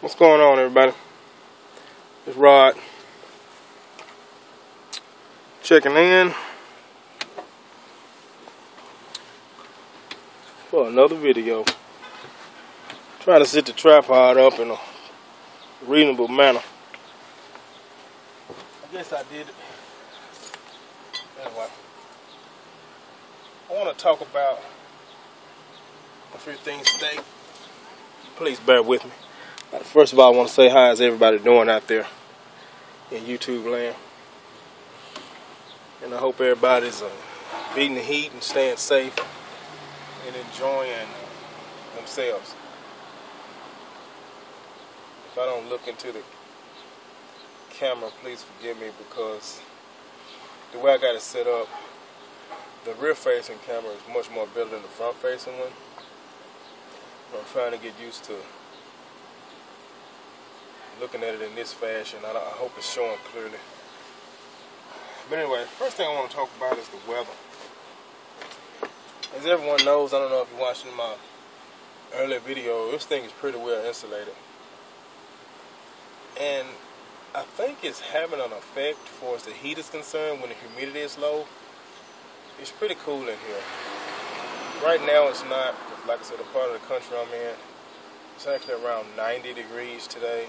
What's going on, everybody? It's Rod checking in for another video. Trying to set the tripod up in a reasonable manner. I guess I did it. Anyway, I want to talk about a few things today. Please bear with me. First of all, I want to say hi, how's everybody doing out there in YouTube land? And I hope everybody's beating the heat and staying safe and enjoying themselves. If I don't look into the camera, please forgive me, because the way I got it set up, the rear facing camera is much more better than the front facing one. I'm trying to get used to looking at it in this fashion. I hope it's showing clearly. But anyway, first thing I want to talk about is the weather. As everyone knows, I don't know if you're watching my earlier video, this thing is pretty well insulated. And I think it's having an effect as far as the heat is concerned when the humidity is low. It's pretty cool in here. Right now it's not, like I said, the part of the country I'm in, it's actually around 90 degrees today.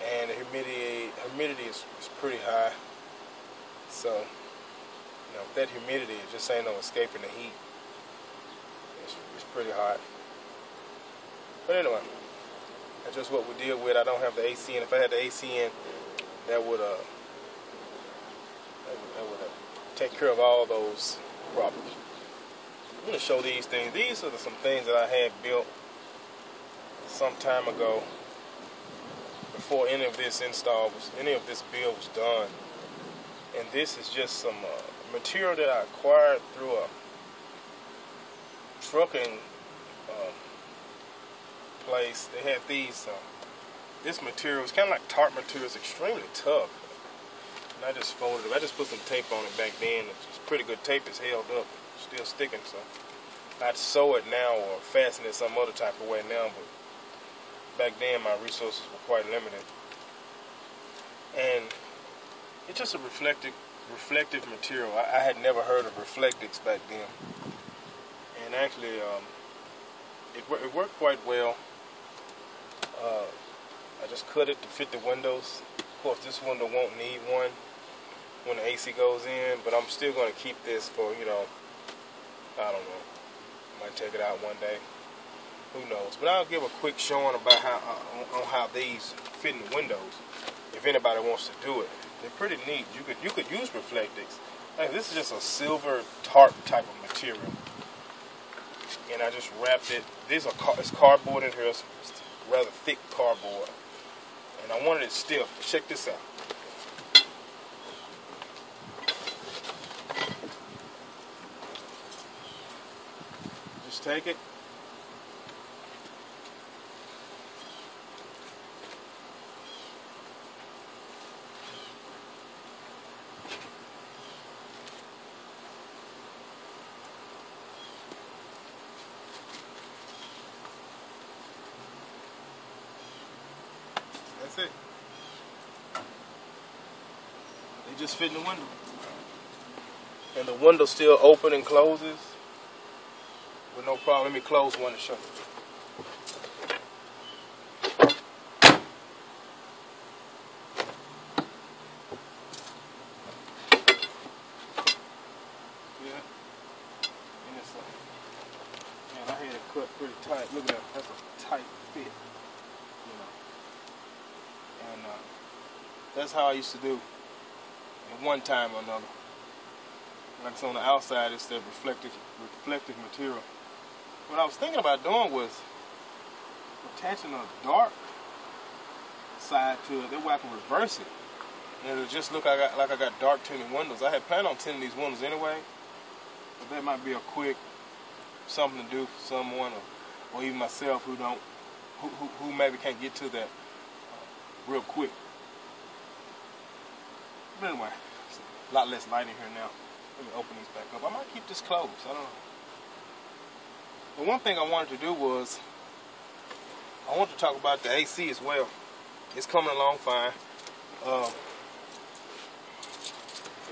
And the humidity is pretty high. So, you know, with that humidity, it just ain't no escaping the heat. It's pretty hot. But anyway, that's just what we deal with. I don't have the AC in. If I had the AC in, that would take care of all those problems. I'm going to show these things. These are some things that I had built some time ago, before any of this build was done. And this is just some material that I acquired through a trucking place. They have these, this material is kind of like tarp material. It's extremely tough. And I just folded it. I just put some tape on it back then. It's pretty good tape. It's held up, still sticking. So I'd sew it now or fasten it some other type of way now, but back then my resources were quite limited. And it's just a reflective material. I had never heard of reflectics back then. And actually it worked quite well. I just cut it to fit the windows. Of course, this window won't need one when the AC goes in, but I'm still going to keep this for, you know, I don't know, I might take it out one day. Who knows? But I'll give a quick showing about how these fit in the windows, if anybody wants to do it. They're pretty neat. You could use reflectics. Like, this is just a silver tarp type of material, and I just wrapped it. It's cardboard in here. It's rather thick cardboard, and I wanted it stiff. Check this out. Just take it. That's it. They just fit in the window. And the window still open and closes with no problem. Let me close one to show you. Yeah. And it's man, I had it cut pretty tight. Look at that. That's a tight fit. You know. And that's how I used to do at one time or another. Like it's on the outside, it's the reflective material. What I was thinking about doing was attaching a dark side to it. That way I can reverse it, and it'll just look like I got dark tinted windows. I had planned on tinting these windows anyway, but that might be a quick something to do for someone, or even myself who maybe can't get to that real quick. But anyway, it's a lot less light in here now. Let me open these back up. I might keep this closed. I don't know. But one thing I wanted to do was I want to talk about the AC as well. It's coming along fine.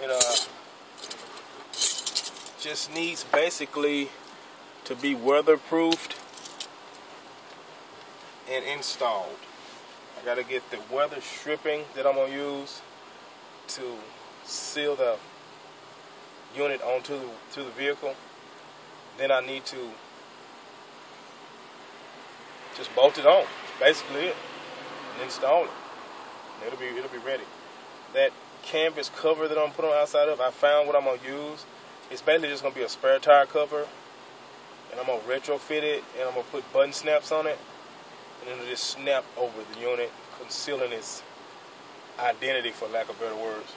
It just needs basically to be weatherproofed and installed. I gotta get the weather stripping that I'm gonna use to seal the unit onto the vehicle. Then I need to just bolt it on. That's basically it. And install it. And it'll be ready. That canvas cover that I'm gonna put on the outside of, I found what I'm gonna use. It's basically just gonna be a spare tire cover, and I'm gonna retrofit it, and I'm gonna put button snaps on it, and it'll just snap over the unit, concealing its identity, for lack of better words.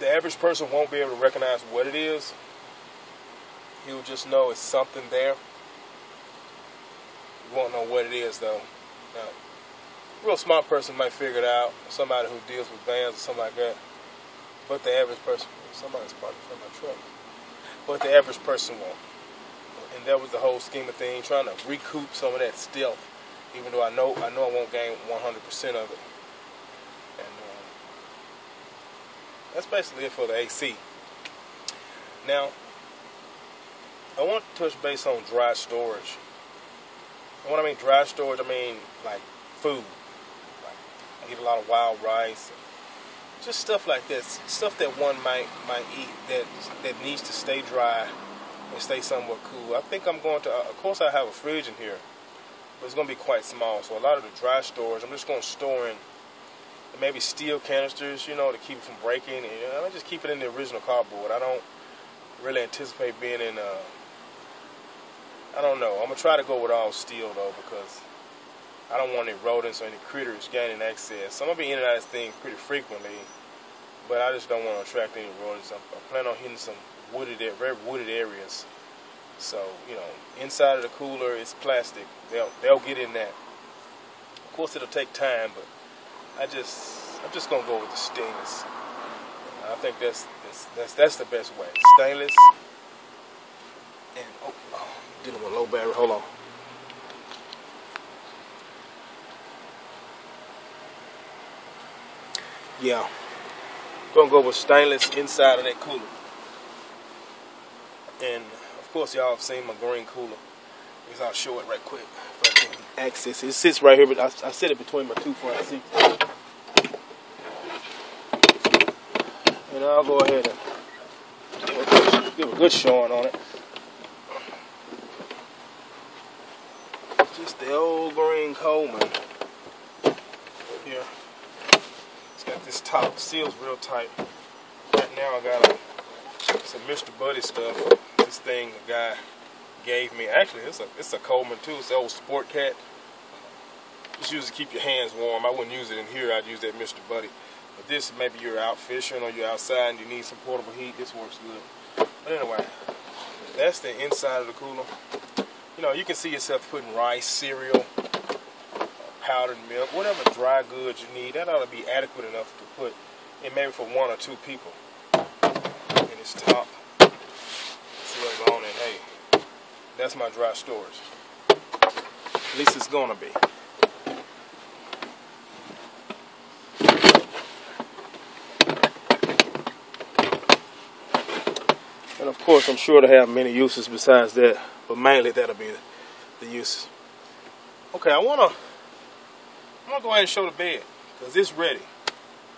The average person won't be able to recognize what it is. He'll just know it's something there. You won't know what it is though. Now, a real smart person might figure it out. Somebody who deals with vans or something like that. But the average person, somebody's parked in front of my truck. But the average person won't. And that was the whole scheme of things, trying to recoup some of that stealth, even though I know I won't gain 100% of it. And that's basically it for the AC. Now, I want to touch base on dry storage. And when I mean dry storage, I mean like food. Like I eat a lot of wild rice, just stuff like this, stuff that one might eat that needs to stay dry and stay somewhat cool. I think I'm going to, of course I have a fridge in here, but it's going to be quite small. So a lot of the dry storage, I'm just going to store in maybe steel canisters, you know, to keep it from breaking. And I just keep it in the original cardboard. I don't really anticipate being in, I don't know. I'm going to try to go with all steel though, because I don't want any rodents or any critters gaining access. So I'm going to be in and out of this thing pretty frequently, but I just don't want to attract any rodents. I plan on hitting some very wooded areas. So, you know, inside of the cooler is plastic. They'll get in that. Of course, it'll take time, but I'm just gonna go with the stainless. I think that's the best way. Stainless. And dealing with low battery. Hold on. Yeah, gonna go with stainless inside of that cooler. And of course, y'all have seen my green cooler. I'll show it right quick if I can access it. It sits right here, but I set it between my two front seats. And I'll go ahead and give a good showing on it. Just the old green Coleman here. It's got this top, seals real tight. Right now I got some Mr. Buddy stuff. This thing a guy gave me. Actually, it's a Coleman too. It's the old Sport Cat. Just use it to keep your hands warm. I wouldn't use it in here. I'd use that Mr. Buddy. But this, maybe you're out fishing or you're outside and you need some portable heat. This works good. But anyway, that's the inside of the cooler. You know, you can see yourself putting rice, cereal, powdered milk, whatever dry goods you need. That ought to be adequate enough to put in maybe for 1 or 2 people. And it's top. Seals on, and hey, that's my dry storage. At least it's gonna be. And of course, I'm sure to have many uses besides that, but mainly that'll be the use. Okay, I'm gonna go ahead and show the bed because it's ready.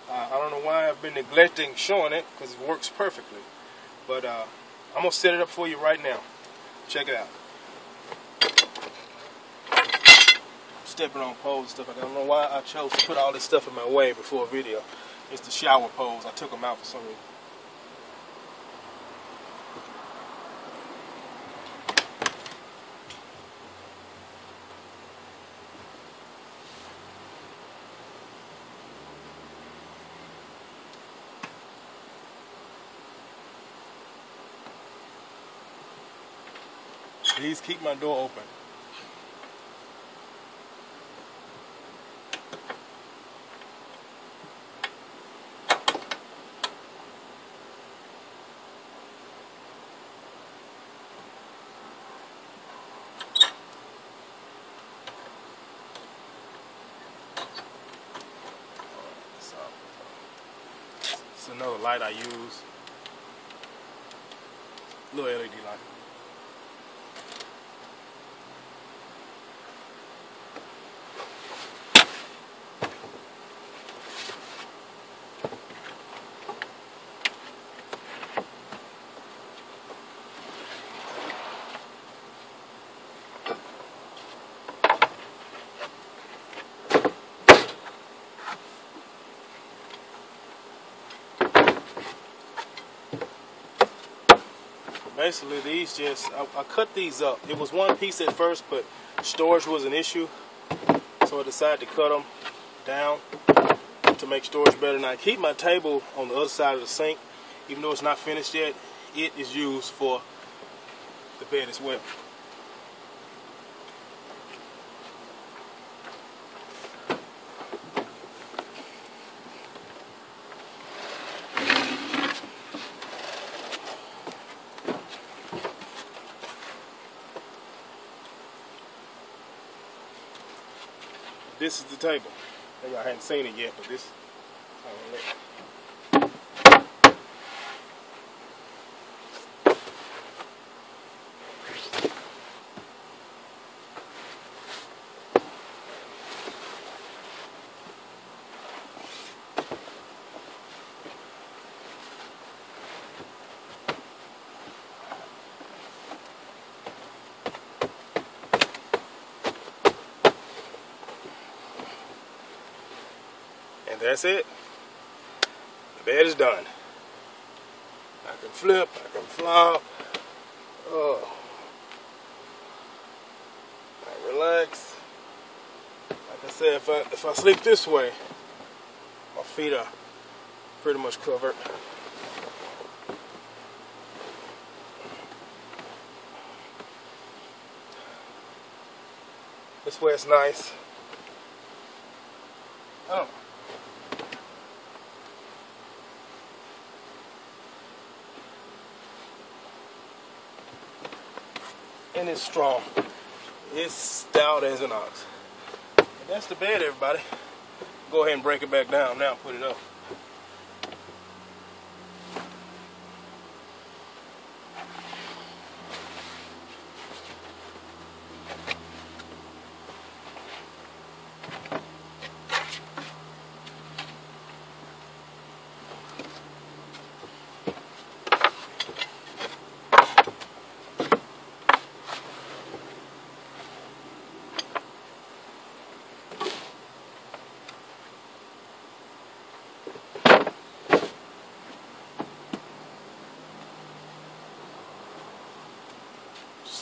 I don't know why I've been neglecting showing it because it works perfectly, but I'm gonna set it up for you right now. Check it out. I'm stepping on poles and stuff like that. I don't know why I chose to put all this stuff in my way before a video. It's the shower poles. I took them out for some reason. Please keep my door open. another light I use. Little LED light. Basically, these just, I cut these up. It was one piece at first, but storage was an issue. So I decided to cut them down to make storage better. Now I keep my table on the other side of the sink. Even though it's not finished yet, it is used for the bed as well. This is the table. Maybe I hadn't seen it yet, but this. That's it. The bed is done. I can flip, I can flop. Oh. I relax. Like I said, if I sleep this way, my feet are pretty much covered. This way it's nice. I don't know. And it's strong. It's stout as an ox. And that's the bed, everybody. Go ahead and break it back down now and put it up.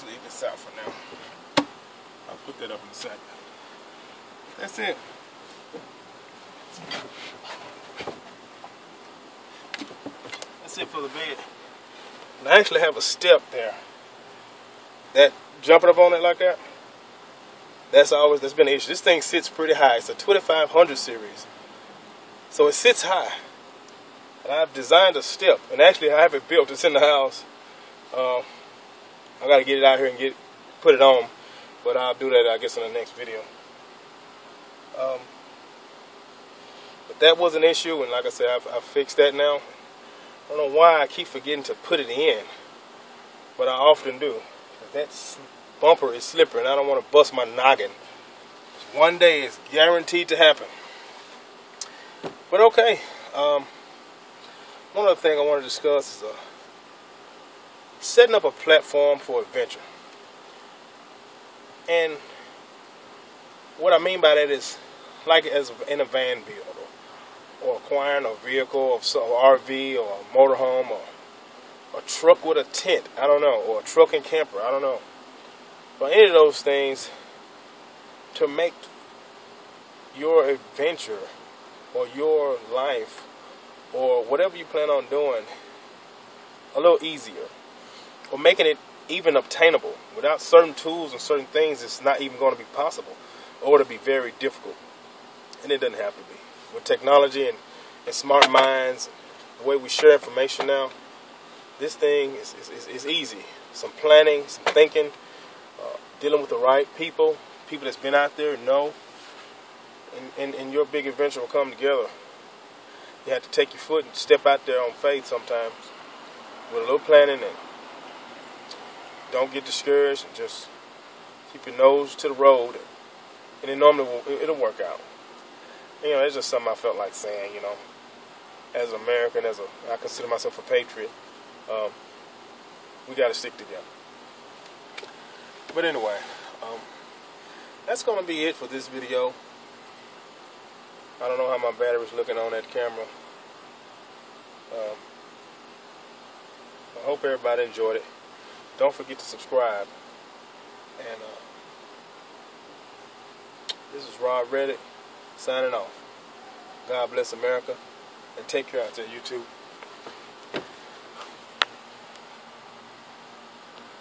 Leave this out for now. I'll put that up in a second. That's it. That's it for the bed. And I actually have a step there. That jumping up on it like that, that's been an issue. This thing sits pretty high. It's a 2500 series. So it sits high. And I've designed a step. And actually I have it built. It's in the house. I gotta get it out here and put it on, but I'll do that, I guess, in the next video. But that was an issue, and like I said, I fixed that now. I don't know why I keep forgetting to put it in, but I often do. That bumper is slippery, and I don't want to bust my noggin. One day it's guaranteed to happen. But okay, one other thing I want to discuss is setting up a platform for adventure. And what I mean by that is like as in a van build or acquiring a vehicle or RV or a motorhome or a truck with a tent, I don't know, or a truck and camper, I don't know. But any of those things to make your adventure or your life or whatever you plan on doing a little easier. Or making it even obtainable. Without certain tools and certain things, it's not even going to be possible. Or it'll be very difficult. And it doesn't have to be. With technology and smart minds, the way we share information now, this thing is easy. Some planning, some thinking, dealing with the right people that's been out there and know, and your big adventure will come together. You have to take your foot and step out there on faith sometimes with a little planning, and don't get discouraged, and just keep your nose to the road, and it normally it'll work out. You know, it's just something I felt like saying, you know, as an American, I consider myself a patriot. We got to stick together. But anyway, that's going to be it for this video. I don't know how my battery's looking on that camera. I hope everybody enjoyed it. Don't forget to subscribe. And this is Reviled signing off. God bless America, and take care out there, YouTube.